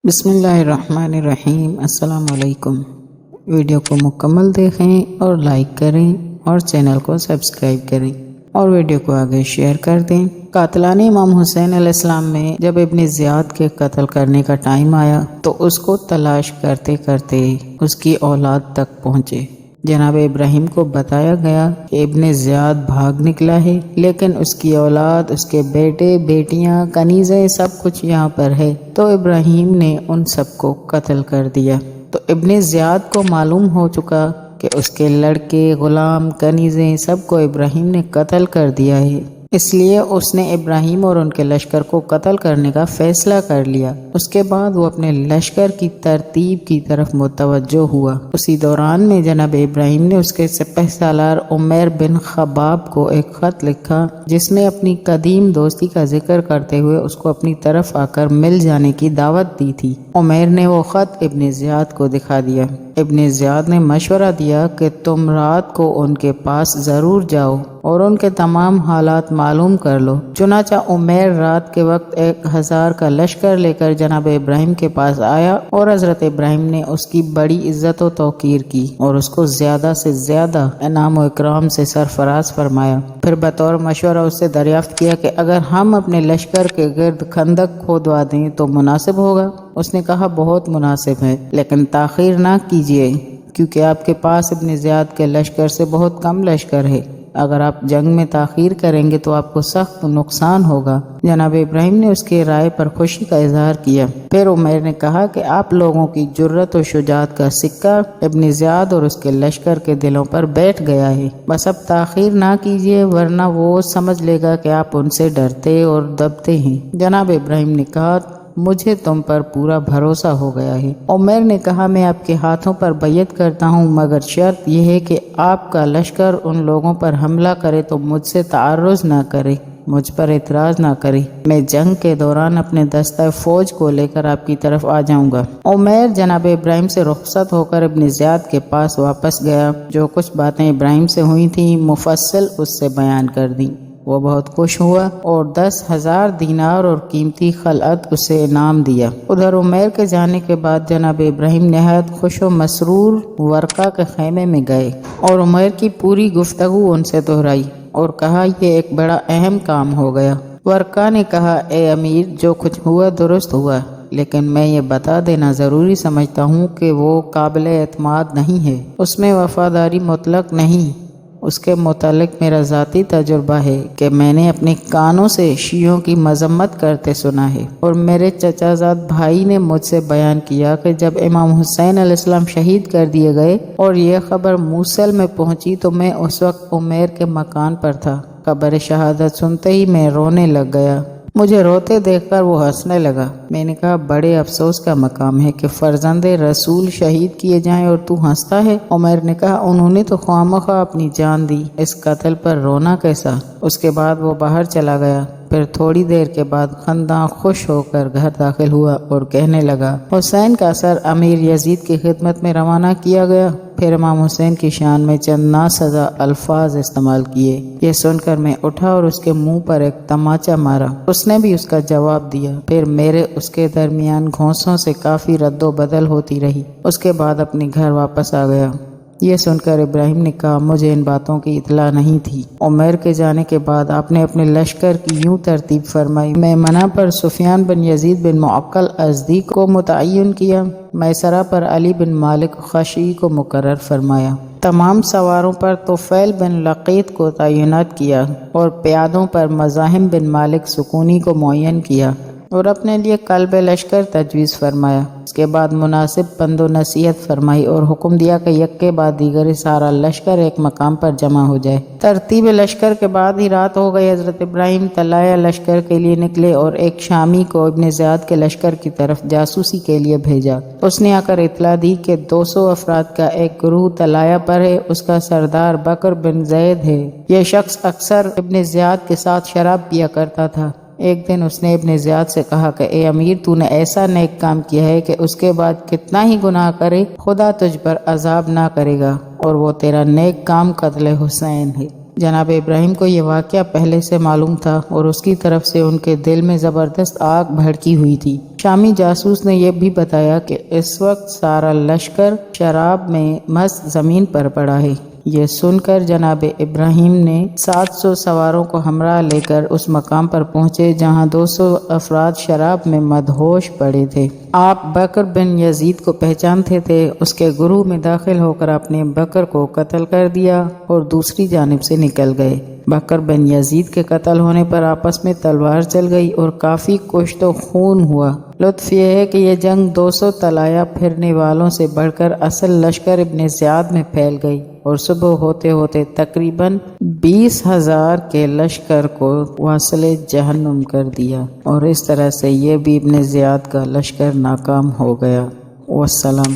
بسم اللہ الرحمن الرحیم۔ السلام علیکم۔ ویڈیو کو مکمل دیکھیں اور لائک کریں اور چینل کو سبسکرائب کریں اور ویڈیو کو آگے شیئر کر دیں۔ قاتلان امام حسین علیہ السلام میں جب ابن زیاد کے قتل کرنے کا ٹائم آیا تو اس کو تلاش کرتے کرتے اس کی اولاد تک پہنچے۔ جناب ابراہیم کو بتایا گیا کہ ابن زیاد بھاگ نکلا ہے، لیکن اس کی اولاد، اس کے بیٹے بیٹیاں، کنیزیں سب کچھ یہاں پر ہے۔ تو ابراہیم نے ان سب کو قتل کر دیا۔ تو ابن زیاد کو معلوم ہو چکا کہ اس کے لڑکے، غلام، کنیزیں سب کو ابراہیم نے قتل کر دیا ہے، اس لیے اس نے ابراہیم اور ان کے لشکر کو قتل کرنے کا فیصلہ کر لیا۔ اس کے بعد وہ اپنے لشکر کی ترتیب کی طرف متوجہ ہوا۔ اسی دوران میں جناب ابراہیم نے اس کے سپہ سالار عمیر بن خباب کو ایک خط لکھا جس میں اپنی قدیم دوستی کا ذکر کرتے ہوئے اس کو اپنی طرف آ کر مل جانے کی دعوت دی تھی۔ عمیر نے وہ خط ابن زیاد کو دکھا دیا۔ ابن زیاد نے مشورہ دیا کہ تم رات کو ان کے پاس ضرور جاؤ اور ان کے تمام حالات معلوم کر لو۔ چنانچہ عمیر رات کے وقت 1000 کا لشکر لے کر جناب ابراہیم کے پاس آیا اور حضرت ابراہیم نے اس کی بڑی عزت و توقیر کی اور اس کو زیادہ سے زیادہ انعام و اکرام سے سرفراز فرمایا۔ پھر بطور مشورہ اس سے دریافت کیا کہ اگر ہم اپنے لشکر کے گرد خندق کھودوا دیں تو مناسب ہوگا؟ اس نے کہا بہت مناسب ہے، لیکن تاخیر نہ کیجیے کیونکہ آپ کے پاس ابن زیاد کے لشکر سے بہت کم لشکر ہے۔ اگر آپ جنگ میں تاخیر کریں گے تو آپ کو سخت نقصان ہوگا۔ جناب ابراہیم نے اس کے رائے پر خوشی کا اظہار کیا۔ پھر عمیر نے کہا کہ آپ لوگوں کی جرت و شجاعت کا سکہ ابن زیاد اور اس کے لشکر کے دلوں پر بیٹھ گیا ہے، بس اب تاخیر نہ کیجیے ورنہ وہ سمجھ لے گا کہ آپ ان سے ڈرتے اور دبتے ہیں۔ جناب ابراہیم نے کہا مجھے تم پر پورا بھروسہ ہو گیا ہے۔ عمیر نے کہا میں آپ کے ہاتھوں پر بیعت کرتا ہوں، مگر شرط یہ ہے کہ آپ کا لشکر ان لوگوں پر حملہ کرے تو مجھ سے تعرض نہ کرے، مجھ پر اعتراض نہ کرے۔ میں جنگ کے دوران اپنے دستہ فوج کو لے کر آپ کی طرف آ جاؤں گا۔ عمیر جناب ابراہیم سے رخصت ہو کر ابن زیاد کے پاس واپس گیا۔ جو کچھ باتیں ابراہیم سے ہوئی تھیں مفصل اس سے بیان کر دیں۔ وہ بہت خوش ہوا اور 10,000 دینار اور قیمتی خلعت اسے انعام دیا۔ ادھر عمیر کے جانے کے بعد جناب ابراہیم نہایت خوش و مسرور ورقہ کے خیمے میں گئے اور عمیر کی پوری گفتگو ان سے دہرائی اور کہا یہ ایک بڑا اہم کام ہو گیا۔ ورقہ نے کہا اے امیر، جو کچھ ہوا درست ہوا، لیکن میں یہ بتا دینا ضروری سمجھتا ہوں کہ وہ قابل اعتماد نہیں ہے، اس میں وفاداری مطلق نہیں۔ اس کے متعلق میرا ذاتی تجربہ ہے کہ میں نے اپنے کانوں سے شیعوں کی مذمت کرتے سنا ہے، اور میرے چچا زاد بھائی نے مجھ سے بیان کیا کہ جب امام حسین علیہ السلام شہید کر دیے گئے اور یہ خبر موصل میں پہنچی تو میں اس وقت عمیر کے مکان پر تھا۔ خبر شہادت سنتے ہی میں رونے لگ گیا۔ مجھے روتے دیکھ کر وہ ہنسنے لگا۔ میں نے کہا بڑے افسوس کا مقام ہے کہ فرزند رسول شہید کیے جائیں اور تو ہنستا ہے۔ عمر نے کہا انہوں نے تو خواہ مخواہ اپنی جان دی، اس قتل پر رونا کیسا؟ اس کے بعد وہ باہر چلا گیا۔ پھر تھوڑی دیر کے بعد خنداں خوش ہو کر گھر داخل ہوا اور کہنے لگا حسین کا سر امیر یزید کی خدمت میں روانہ کیا گیا۔ پھر امام حسین کی شان میں چند ناسزا الفاظ استعمال کیے۔ یہ سن کر میں اٹھا اور اس کے منہ پر ایک تماچا مارا۔ اس نے بھی اس کا جواب دیا۔ پھر میرے اس کے درمیان گھونسوں سے کافی رد و بدل ہوتی رہی۔ اس کے بعد اپنے گھر واپس آ گیا۔ یہ سن کر ابراہیم نے کہا مجھے ان باتوں کی اطلاع نہیں تھی۔ عمیر کے جانے کے بعد آپ نے اپنے لشکر کی یوں ترتیب فرمائی، میمنہ پر سفیان بن یزید بن معقل ازدی کو متعین کیا، میسرہ پر علی بن مالک خشعی کو مقرر فرمایا، تمام سواروں پر طفیل بن لقیط کو تعینات کیا اور پیادوں پر مزاحم بن مالک سکونی کو معین کیا اور اپنے لیے قلب لشکر تجویز فرمایا۔ اس کے بعد مناسب پند و نصیحت فرمائی اور حکم دیا کہ یک کے بعد دیگر سارا لشکر ایک مقام پر جمع ہو جائے۔ ترتیب لشکر کے بعد ہی رات ہو گئی۔ حضرت ابراہیم طلائع لشکر کے لیے نکلے اور ایک شامی کو ابن زیاد کے لشکر کی طرف جاسوسی کے لیے بھیجا۔ اس نے آ کر اطلاع دی کہ 200 افراد کا ایک گروہ طلائع پر ہے، اس کا سردار بکر بن زید ہے۔ یہ شخص اکثر ابن زیاد کے ساتھ شراب پیا کرتا تھا۔ ایک دن اس نے ابن زیاد سے کہا کہ اے امیر، تو نے ایسا نیک کام کیا ہے کہ اس کے بعد کتنا ہی گناہ کرے خدا تجھ پر عذاب نہ کرے گا، اور وہ تیرا نیک کام قتل حسین ہے۔ جناب ابراہیم کو یہ واقعہ پہلے سے معلوم تھا اور اس کی طرف سے ان کے دل میں زبردست آگ بھڑکی ہوئی تھی۔ شامی جاسوس نے یہ بھی بتایا کہ اس وقت سارا لشکر شراب میں مست زمین پر پڑا ہے۔ یہ سن کر جناب ابراہیم نے 700 سواروں کو ہمراہ لے کر اس مقام پر پہنچے جہاں 200 افراد شراب میں مدہوش پڑے تھے۔ آپ بکر بن یزید کو پہچانتے تھے، اس کے گروہ میں داخل ہو کر اپنے بکر کو قتل کر دیا اور دوسری جانب سے نکل گئے۔ بکر بن یزید کے قتل ہونے پر آپس میں تلوار چل گئی اور کافی کشت و خون ہوا۔ لطف یہ ہے کہ یہ جنگ 200 طلایہ پھرنے والوں سے بڑھ کر اصل لشکر ابن زیاد میں پھیل گئی اور صبح ہوتے ہوتے تقریباً 20,000 کے لشکر کو واصل جہنم کر دیا، اور اس طرح سے یہ بھی ابن زیاد کا لشکر ناکام ہو گیا۔ والسلام۔